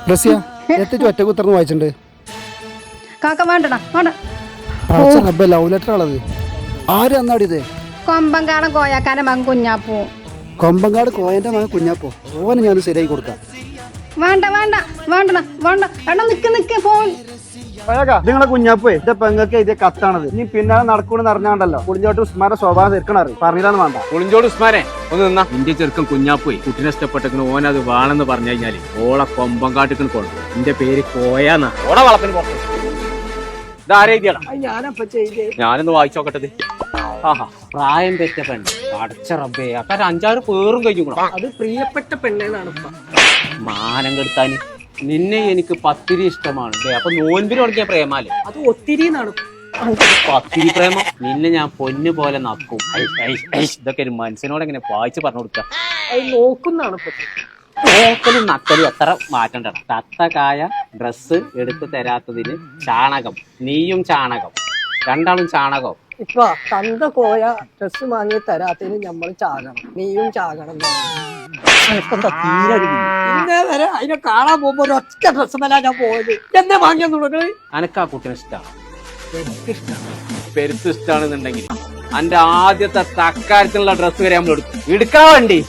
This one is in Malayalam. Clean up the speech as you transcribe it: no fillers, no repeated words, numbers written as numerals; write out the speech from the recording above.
റസിയ എത്തിച്ചു ഒറ്റ കുത്തർന്ന് വായിച്ചിട്ടുണ്ട്. കാക്ക വേണ്ടടാ വേണ്ട. ലവ് ലെറ്റർ ആണത്. ആര് അന്നാടിയത്? കൊമ്പങ്കാടൻ കോയാക്കാന്റെ മകൻ കുഞ്ഞാപ്പൂ. കൊമ്പങ്കാട് കോയന്റെ മകൻ കുഞ്ഞാപ്പോ? ഓനെ ഞാൻ ശരിയായി കൊടുക്കാം. വേണ്ട വേണ്ട വേണ്ടണ വേണ്ട എടാ നിക്ക് ഫോൺ. നിങ്ങളെ കുഞ്ഞാപ്പേ എന്റെ പെങ്ങൾക്ക് എഴുതിയ കത്താണത്. ഇനി പിന്നാലെ നടക്കൂന്ന് അറിഞ്ഞാണ്ടല്ലോ പുളിഞ്ചോട്ട് ഉസ്മാന്റെ സ്വഭാവം തീർക്കണറി പറഞ്ഞില്ലാന്ന് വേണ്ട. പുളിഞ്ചോട് ഉസ്മാനെ ഒന്ന് നിന്നാ. ഇന്റെ ചെറുക്കൻ കുഞ്ഞാപ്പോയി കുട്ടിനെ ഇഷ്ടപ്പെട്ടെങ്കിൽ ഓനത് വേണമെന്ന് പറഞ്ഞു കഴിഞ്ഞാല് ഓളെ കൊമ്പം കാട്ടിക്കണ് കൊണ്ടു. എന്റെ പേര് കോയാന്നാ. ഓളെ വളപ്പിന് പുറത്ത് ഇതാരെഴുതിയടാ? ഞാനൊന്ന് വായിച്ചോക്കട്ടത്. ആഹാ, പ്രായം തെറ്റ പെണ്ണ്. അടച്ച റബ്ബേ, അക്കാർ 5-6 പേരും കഴിഞ്ഞു. അത് പ്രിയപ്പെട്ട പെണ്ണേന്നാണ്. മാനം കെടുത്താന് നിന്നെ എനിക്ക് പത്തിരി ഇഷ്ടമാണ്. അപ്പൊ നോൻപിന് തുടങ്ങിയ പ്രേമാലേ അത് ഒത്തിരി പത്തിരി പ്രേമം. നിന്നെ ഞാൻ പൊന്നു പോലെ നക്കും. ഇതൊക്കെ ഒരു മനുഷ്യനോട് എങ്ങനെ വായിച്ച് പറഞ്ഞു കൊടുക്കാം. നോക്കുന്നാണ്. നോക്കലും നക്കലും എത്ര മാറ്റണ്ട. തത്തക്കായ ഡ്രസ്സ് എടുത്ത് തരാത്തതിന് ചാണകം. നീയും ചാണകം, രണ്ടാളും ചാണകം. ഇപ്പൊ തന്ത കോയ ഡ്രസ് വാങ്ങി തരാത്തതിന് നമ്മൾ ചാകണം, നീയും ചാകണം. ഇന്നേ വരെ അതിനെ കാണാൻ പോകുമ്പോ ഒരൊറ്റ ഡ്രസ് മേലാ ഞാൻ പോയത്. എന്നെ വാങ്ങിയെന്ന് തുടങ്ങി. അനക്കാ കുട്ടിനെ ഇഷ്ടമാണ്, പെരുത്ത് ഇഷ്ടമാണെന്നുണ്ടെങ്കിൽ എന്റെ ആദ്യത്തെ തക്കാരത്തിനുള്ള ഡ്രസ്സ് വരെ നമ്മൾ എടുക്കും. എടുക്കാൻ വേണ്ടി